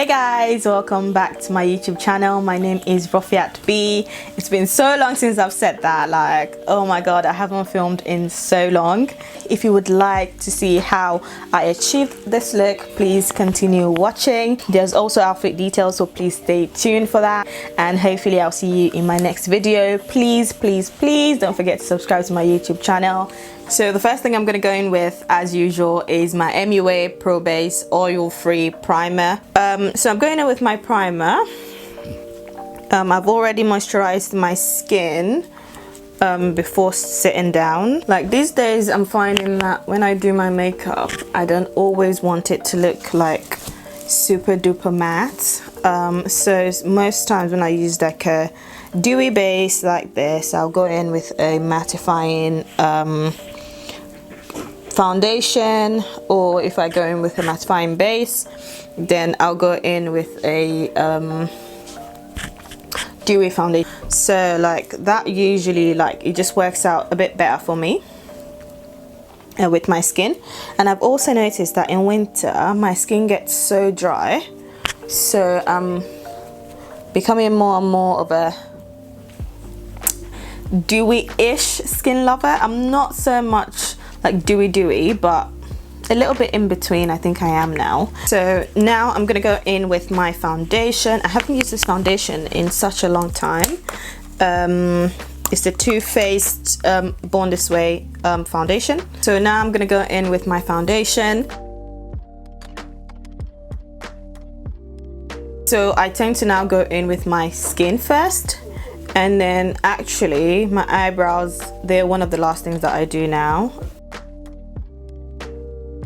Hey guys, welcome back to my YouTube channel. My name is Rofiat B. It's been so long since I've said that, like, oh my god, I haven't filmed in so long. If you would like to see how I achieved this look, please continue watching. There's also outfit details, so please stay tuned for that, and hopefully I'll see you in my next video. Please don't forget to subscribe to my YouTube channel. So the first thing I'm going to go in with, as usual, is my MUA Pro Base oil-free primer. So I'm going in with my primer. I've already moisturized my skin before sitting down. Like these days, I'm finding that when I do my makeup, I don't always want it to look like super duper matte. So most times when I use like a dewy base like this, I'll go in with a mattifying foundation, or if I go in with a mattifying base, then I'll go in with a dewy foundation. So like that usually, like, it just works out a bit better for me with my skin. And I've also noticed that in winter my skin gets so dry, so I'm becoming more and more of a dewy-ish skin lover. I'm not so much like dewy, but a little bit in between, I think I am now. So now I'm gonna go in with my foundation. I haven't used this foundation in such a long time. It's the Too Faced Born This Way foundation. So now I'm gonna go in with my foundation. So I tend to now go in with my skin first, and then actually my eyebrows, they're one of the last things that I do now.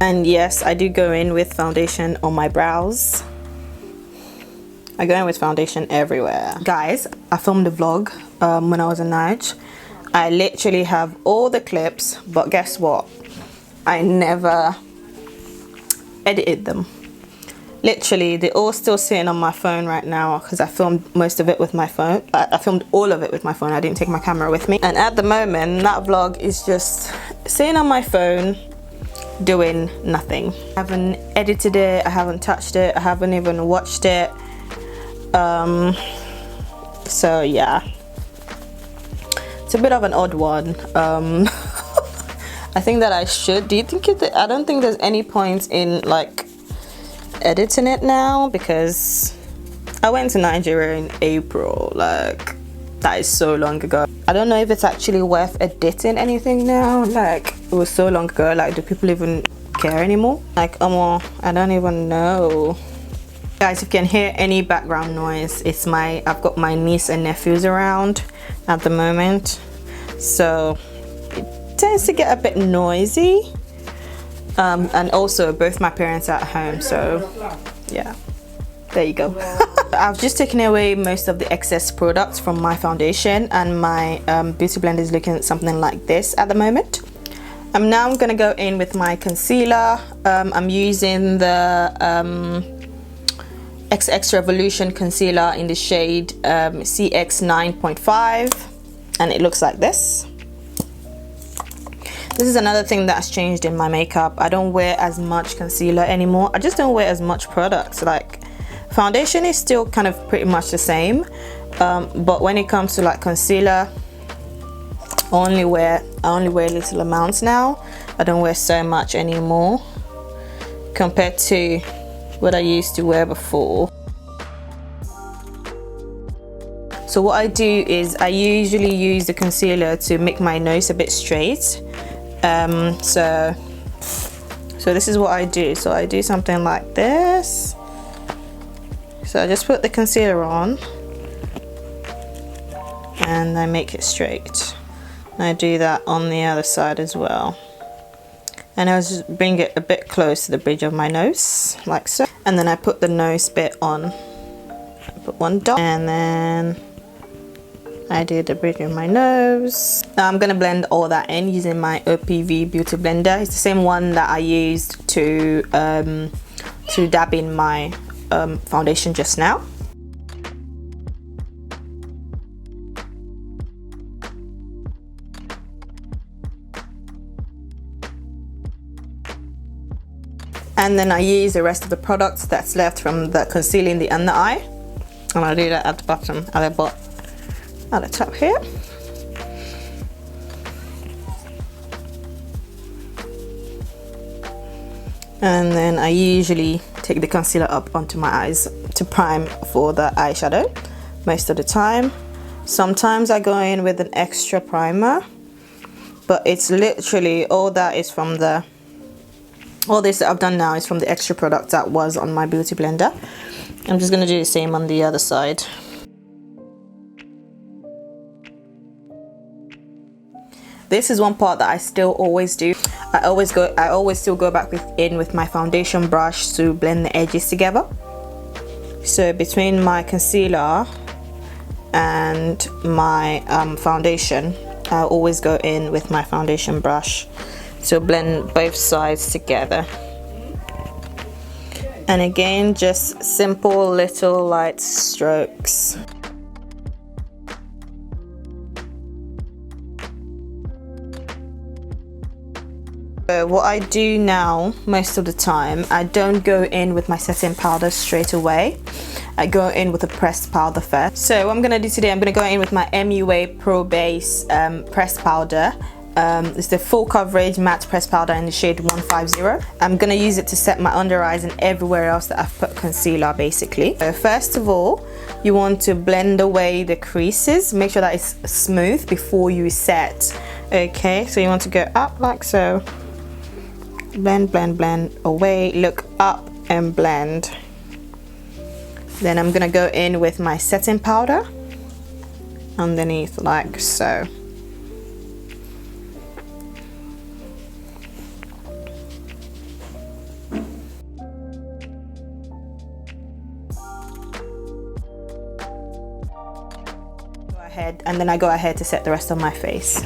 And yes, I do go in with foundation on my brows. I go in with foundation everywhere. Guys, I filmed a vlog when I was in Nigeria. I literally have all the clips, but guess what? I never edited them. Literally, they're all still sitting on my phone right now because I filmed most of it with my phone. I filmed all of it with my phone. I didn't take my camera with me. And at the moment, that vlog is just sitting on my phone, doing nothing. I haven't edited it, I haven't touched it, I haven't even watched it. So yeah, it's a bit of an odd one. I think that I should. Do you think I don't think there's any point in like editing it now, because I went to Nigeria in April. Like, that is so long ago. I don't know if it's actually worth editing anything now. Like, it was so long ago. Like, do people even care anymore? Like, I don't even know. Guys, if you can hear any background noise, it's I've got my niece and nephews around at the moment, so it tends to get a bit noisy. And also both my parents are at home, so yeah, there you go. I've just taken away most of the excess products from my foundation, and my beauty blender is looking at something like this at the moment. I'm now going to go in with my concealer. I'm using the XX Revolution concealer in the shade CX 9.5, and it looks like this. This is another thing that's changed in my makeup. I don't wear as much concealer anymore. I just don't wear as much products. Like, foundation is still kind of pretty much the same, but when it comes to like concealer, I only wear little amounts now. I don't wear so much anymore compared to what I used to wear before. So what I do is I usually use the concealer to make my nose a bit straight. So this is what I do. So I do something like this. So I just put the concealer on and I make it straight. And I do that on the other side as well. And I just bring it a bit close to the bridge of my nose, like so. And then I put the nose bit on. I put one dot, and then I do the bridge of my nose. Now I'm gonna blend all that in using my OPV beauty blender. It's the same one that I used to dab in my foundation just now. And then I use the rest of the products that's left from the concealing the under eye, and I do that at the bottom, at the top here. And then I usually take the concealer up onto my eyes to prime for the eyeshadow most of the time. Sometimes I go in with an extra primer, but it's literally all that is from the, all this that I've done now is from the extra product that was on my beauty blender. I'm just gonna do the same on the other side. This is one part that I still always do. I always still go back in with my foundation brush to blend the edges together. So between my concealer and my foundation, I always go in with my foundation brush to blend both sides together. And again, just simple little light strokes. So what I do now most of the time, I don't go in with my setting powder straight away. I go in with a pressed powder first. So what I'm gonna do today, I'm gonna go in with my MUA Pro Base pressed powder. It's the full coverage matte pressed powder in the shade 150. I'm gonna use it to set my under eyes and everywhere else that I've put concealer basically. So first of all, you want to blend away the creases. Make sure that it's smooth before you set. Okay, so you want to go up like so. Blend, blend, blend away, look up and blend. Then I'm gonna go in with my setting powder underneath like so. And then I go ahead to set the rest of my face,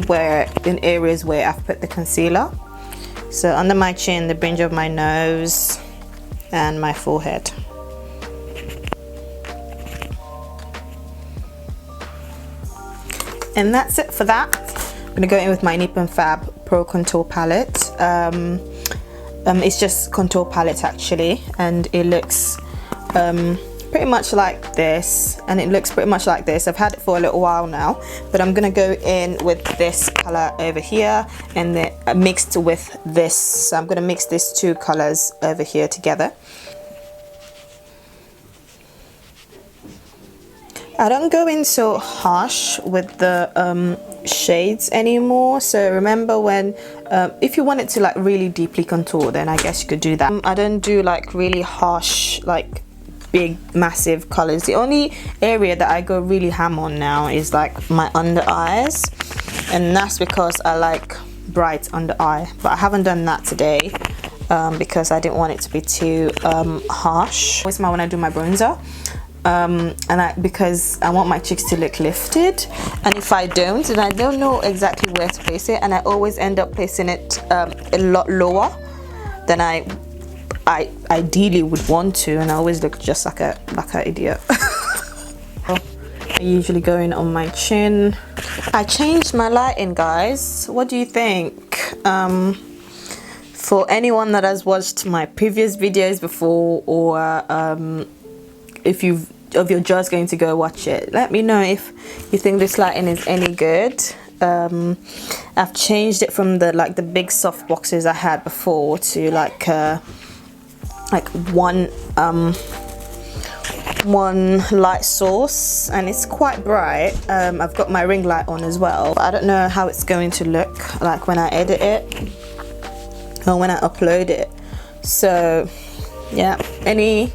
where in areas where I've put the concealer. So under my chin, the bridge of my nose, and my forehead. And that's it for that. I'm gonna go in with my Nip and Fab Pro Contour Palette. It's just contour palette actually, and it looks pretty much like this, and it looks pretty much like this. I've had it for a little while now, but I'm gonna go in with this color over here and then mixed with this. So I'm gonna mix these two colors over here together. I don't go in so harsh with the shades anymore. So remember when if you wanted to like really deeply contour, then I guess you could do that. I don't do like really harsh, like big massive colors. The only area that I go really ham on now is like my under eyes, and that's because I like bright under eye, but I haven't done that today because I didn't want it to be too harsh. Always when I do my bronzer, because I want my cheeks to look lifted, and if I don't, then I don't know exactly where to place it, and I always end up placing it a lot lower than I ideally would want to, and I always look just like an idiot. I usually go in on my chin. I changed my lighting, guys. What do you think? For anyone that has watched my previous videos before, or if you're just going to go watch it, let me know if you think this lighting is any good. I've changed it from the big soft boxes I had before to like one light source, and it's quite bright. I've got my ring light on as well, but I don't know how it's going to look like when I edit it or when I upload it. So yeah, any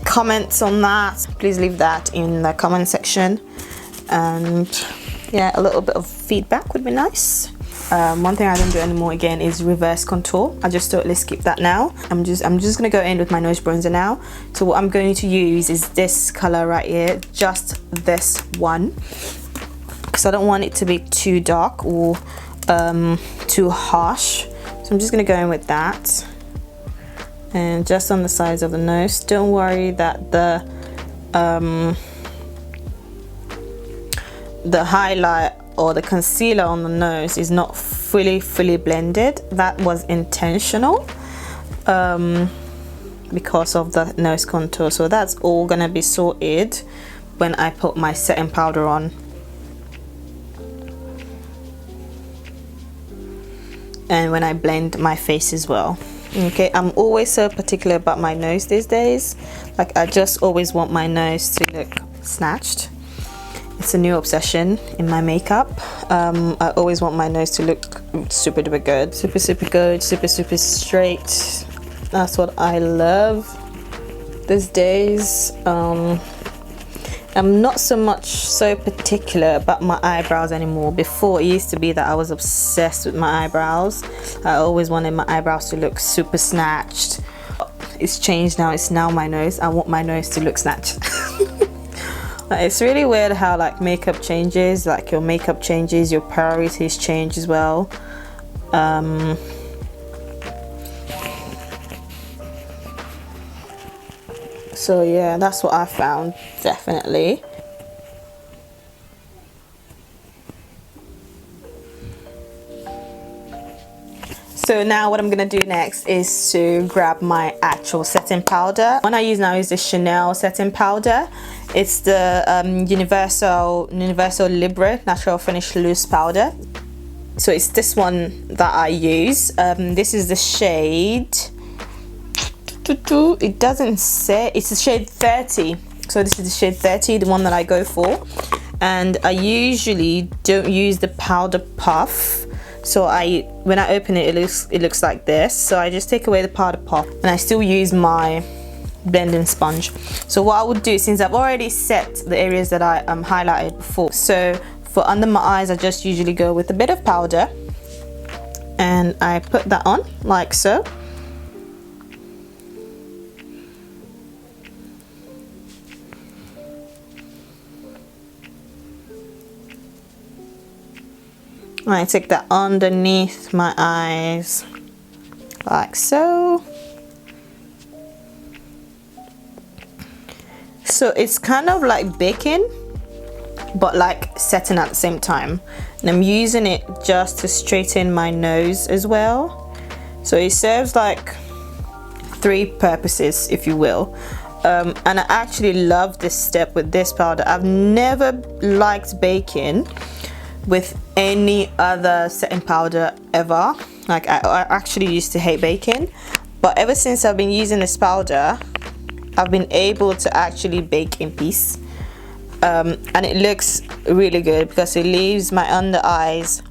comments on that, please leave that in the comment section, and yeah, a little bit of feedback would be nice. One thing I don't do anymore again is reverse contour. I just totally skip that now. I'm just gonna go in with my nose bronzer now. So what I'm going to use is this color right here, just this one, because I don't want it to be too dark or too harsh. So I'm just gonna go in with that, and just on the sides of the nose. Don't worry that the highlight or the concealer on the nose is not fully blended. That was intentional because of the nose contour. So that's all gonna be sorted when I put my setting powder on. And when I blend my face as well. Okay, I'm always so particular about my nose these days. Like, I just always want my nose to look snatched. It's a new obsession in my makeup. I always want my nose to look super duper good, super good, super straight. That's what I love these days. I'm not so much so particular about my eyebrows anymore. Before, it used to be that I was obsessed with my eyebrows. I always wanted my eyebrows to look super snatched. It's changed now. It's now my nose. I want my nose to look snatched. Like, it's really weird how like makeup changes. Like, your makeup changes, your priorities change as well. So yeah, that's what I found, definitely. So now what I'm gonna do next is to grab my actual setting powder. One I use now is the Chanel setting powder. It's the Universal Libre Natural Finish Loose Powder. So it's this one that I use. This is the shade, it doesn't say, it's the shade 30. So this is the shade 30, the one that I go for. And I usually don't use the powder puff. So when I open it, it looks like this. So I just take away the powder puff and I still use my blending sponge. So what I would do, since I've already set the areas that I highlighted before, so for under my eyes, I just usually go with a bit of powder and I put that on like so. I take that underneath my eyes like so. So it's kind of like baking, but like setting at the same time. And I'm using it just to straighten my nose as well. So it serves like 3 purposes, if you will. And I actually love this step with this powder. I've never liked baking with any other setting powder ever. Like, I actually used to hate baking, but ever since I've been using this powder, I've been able to actually bake in peace. And it looks really good because it leaves my under eyes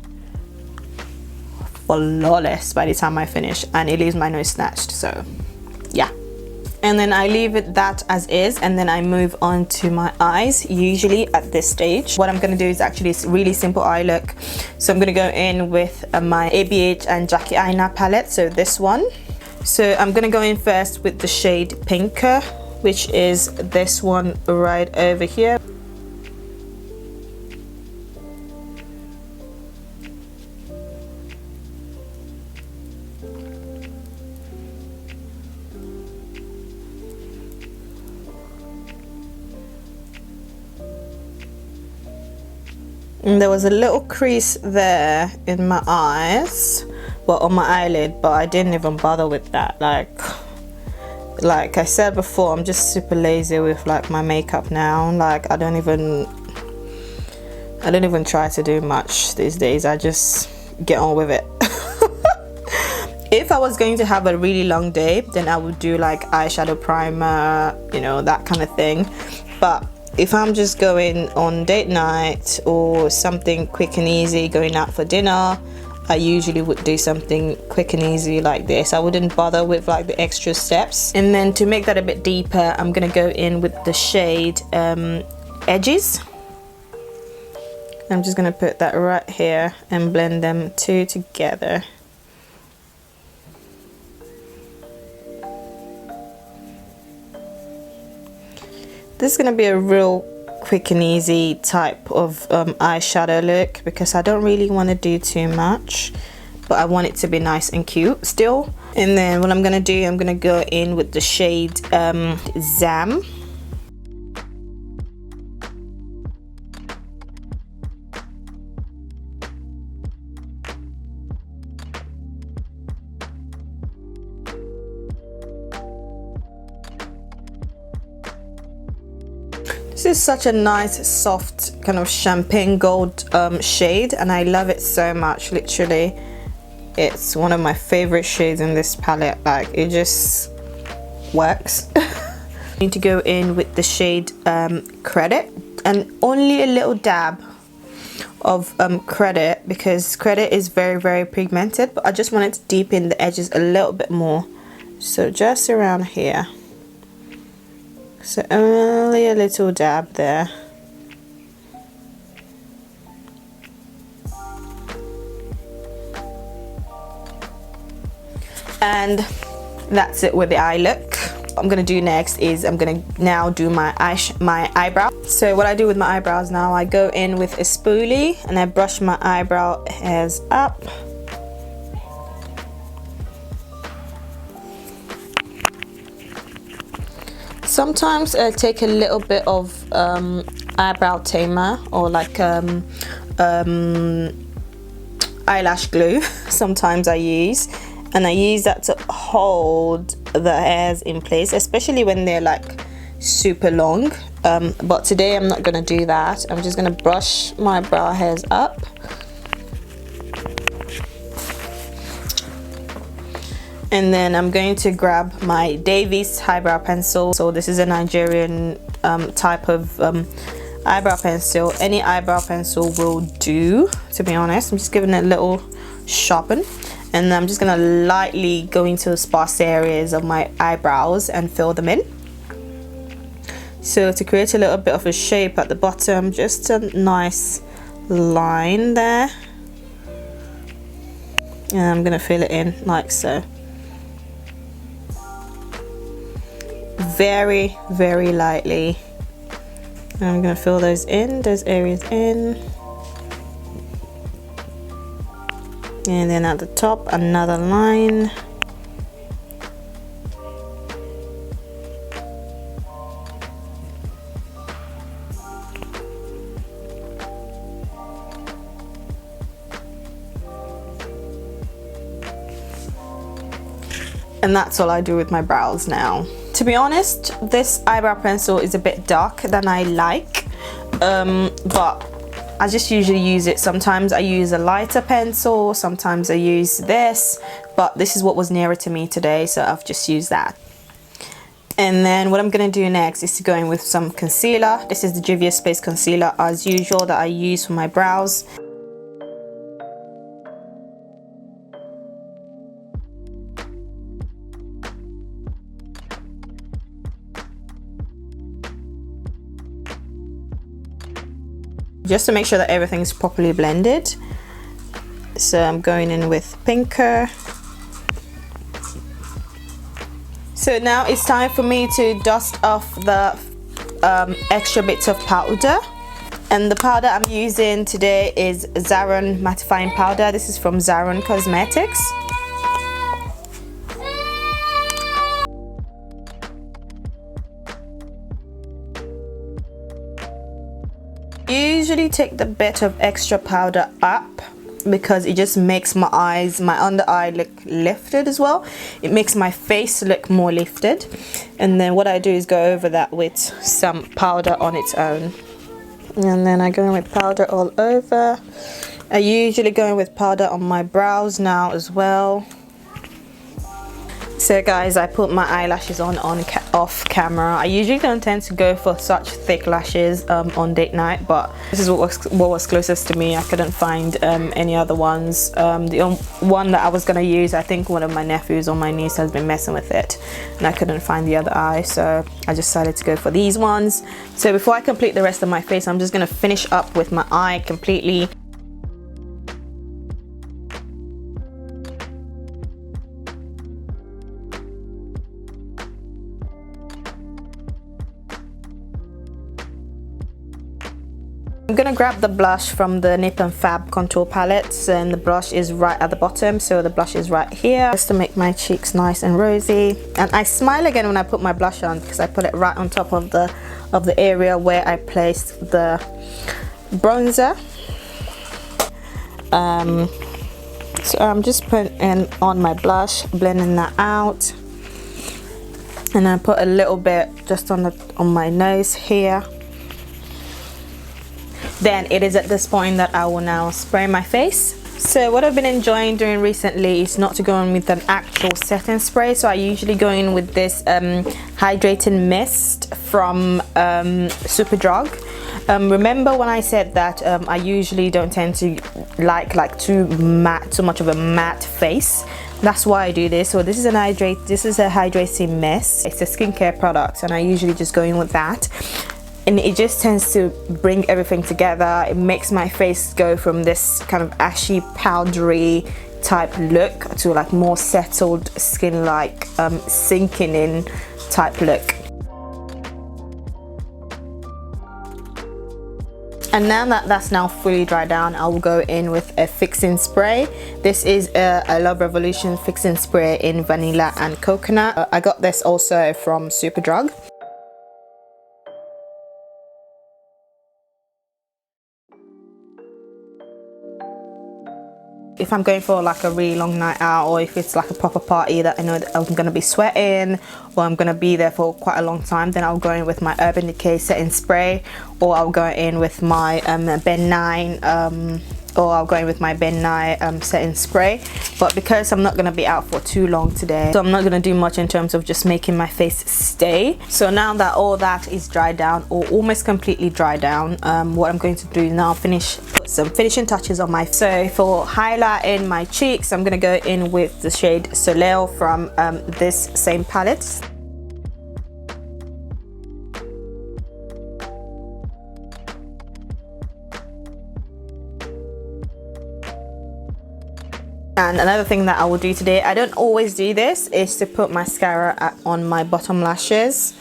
flawless by the time I finish, and it leaves my nose snatched. So yeah. And then I leave it that as is, and then I move on to my eyes. Usually at this stage, what I'm going to do is actually a really simple eye look. So I'm going to go in with my ABH and Jackie Aina palette, so this one. So I'm going to go in first with the shade Pinker, which is this one right over here. And there was a little crease there in my eyes, well, on my eyelid, but I didn't even bother with that. Like I said before, I'm just super lazy with like my makeup now. Like, I don't even try to do much these days. I just get on with it. If I was going to have a really long day, then I would do like eyeshadow primer, you know, that kind of thing. But if I'm just going on date night or something quick and easy, going out for dinner, I usually would do something quick and easy like this. I wouldn't bother with like the extra steps. And then to make that a bit deeper, I'm gonna go in with the shade Edges. I'm just gonna put that right here and blend them two together. This is going to be a real quick and easy type of eyeshadow look, because I don't really want to do too much, but I want it to be nice and cute still. And then what I'm going to do, I'm going to go in with the shade Zam. This is such a nice soft kind of champagne gold shade, and I love it so much. Literally, it's one of my favorite shades in this palette. Like, it just works. I need to go in with the shade Credit, and only a little dab of Credit, because Credit is very pigmented, but I just wanted to deepen the edges a little bit more. So just around here. So only a little dab there. And that's it with the eye look. What I'm gonna do next is I'm gonna now do my eyebrow. So what I do with my eyebrows now, I go in with a spoolie and I brush my eyebrow hairs up. Sometimes I take a little bit of eyebrow tamer, or like eyelash glue. Sometimes I use, and I use that to hold the hairs in place, especially when they're like super long. But today I'm not gonna do that. I'm just gonna brush my brow hairs up. And then I'm going to grab my Davies eyebrow pencil. So this is a Nigerian type of eyebrow pencil. Any eyebrow pencil will do, to be honest. I'm just giving it a little sharpen, and I'm just gonna lightly go into the sparse areas of my eyebrows and fill them in. So to create a little bit of a shape at the bottom, just a nice line there. And I'm gonna fill it in like so. Very lightly. And I'm gonna fill those areas in. And then at the top, another line. And that's all I do with my brows now. To be honest, this eyebrow pencil is a bit dark than I like, but I just usually use it. Sometimes I use a lighter pencil, sometimes I use this, but this is what was nearer to me today, so I've just used that. And then what I'm going to do next is to go in with some concealer. This is the Juvia's Space Concealer, as usual, that I use for my brows. Just to make sure that everything is properly blended. So I'm going in with pinker. So now it's time for me to dust off the extra bits of powder. And the powder I'm using today is Zaron mattifying powder. This is from Zaron Cosmetics. Usually take the bit of extra powder up because it just makes my eyes, my under eye look lifted as well. It makes my face look more lifted. And then what I do is go over that with some powder on its own. And then I go in with powder all over. I usually go in with powder on my brows now as well. So guys, I put my eyelashes on off camera. I usually don't tend to go for such thick lashes on date night, but this is what was closest to me. I couldn't find any other ones. The one that I was gonna use, I think one of my nephews or my niece has been messing with it, and I couldn't find the other eye, so I decided to go for these ones. So before I complete the rest of my face, I'm just gonna finish up with my eye completely. I'm gonna grab the blush from the Nip and Fab contour palettes, and the blush is right at the bottom, so the blush is right here, just to make my cheeks nice and rosy. And I smile again when I put my blush on because I put it right on top of the area where I placed the bronzer. So I'm just putting on my blush, blending that out, and I put a little bit just on my nose here. then it is at this point that I will now spray my face. So what I've been enjoying doing recently is not to go in with an actual setting spray, so I usually go in with this hydrating mist from Superdrug. Remember when I said that I usually don't tend to like too much of a matte face? That's why I do this. So this is a hydrating mist. It's a skincare product, and I usually just go in with that. And it just tends to bring everything together. It makes my face go from this kind of ashy, powdery type look to like more settled skin, like sinking in type look. And now that that's now fully dried down, I will go in with a fixing spray. This is a Love Revolution fixing spray in vanilla and coconut. I got this also from Superdrug. If I'm going for like a really long night out, or if it's like a proper party that I know that I'm gonna be sweating, or I'm gonna be there for quite a long time, then I'll go in with my Urban Decay setting spray, or I'll go in with my Ben 9 setting spray. But because I'm not gonna be out for too long today, so I'm not gonna do much in terms of just making my face stay. So now that all that is dried down, or almost completely dried down, what I'm going to do now, put some finishing touches on my face. So for highlighting my cheeks, I'm gonna go in with the shade Soleil from this same palette. And another thing that I will do today, I don't always do this, is to put mascara on my bottom lashes.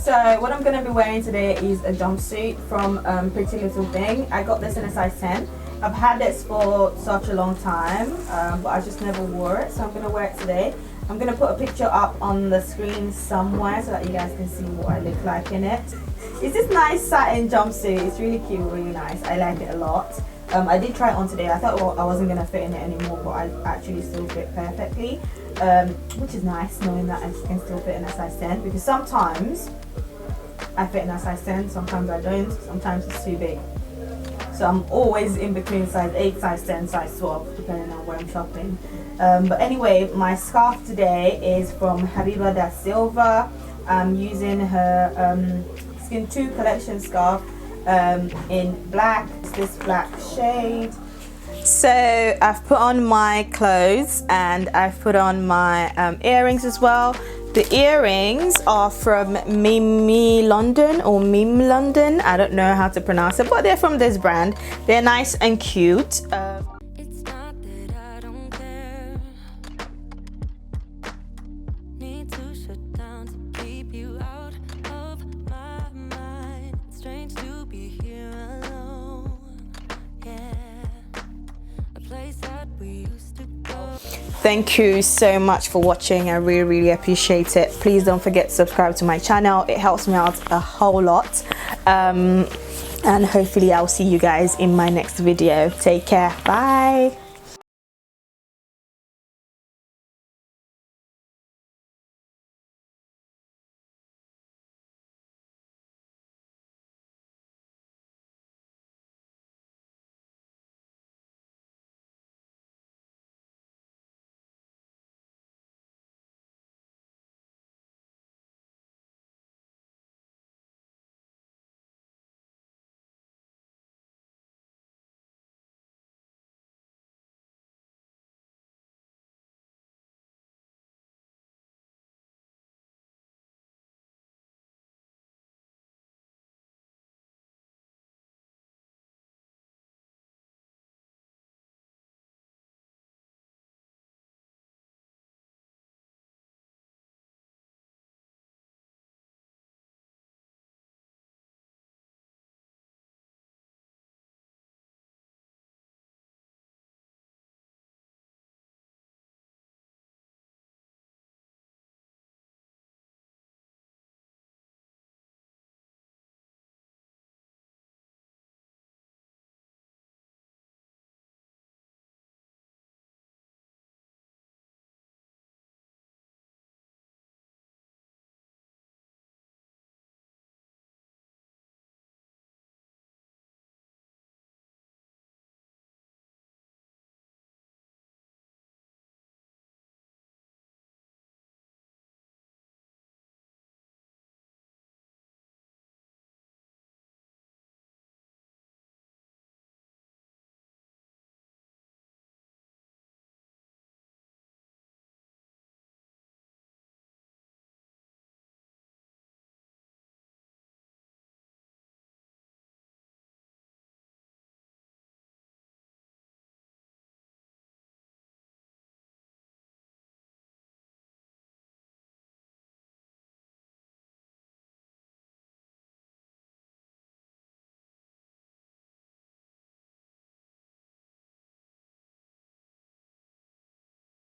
So what I'm going to be wearing today is a jumpsuit from Pretty Little Thing. I got this in a size 10. I've had this for such a long time, but I just never wore it, so I'm going to wear it today. I'm going to put a picture up on the screen somewhere so that you guys can see what I look like in it. It's this nice satin jumpsuit. It's really cute, really nice. I like it a lot. I did try it on today. I thought, well, I wasn't going to fit in it anymore, but I actually still fit perfectly, which is nice knowing that I can still fit in a size 10, because sometimes I fit in a size 10, sometimes I don't, sometimes it's too big. So I'm always in between size 8, size 10, size 12, depending on where I'm shopping. But anyway, my scarf today is from Habiba da Silva. I'm using her Skin 2 collection scarf in black. It's this black shade. So I've put on my clothes and I've put on my earrings as well. The earrings are from Mimi London, or Mim London. I don't know how to pronounce it, but they're from this brand. They're nice and cute. It's not that I don't care. Need to shut down to keep you out of my mind. It's strange to be here alone. Yeah, a place that we used to go. Thank you so much for watching. I really appreciate it. Please don't forget to subscribe to my channel. It helps me out a whole lot. And hopefully I'll see you guys in my next video. Take care. Bye.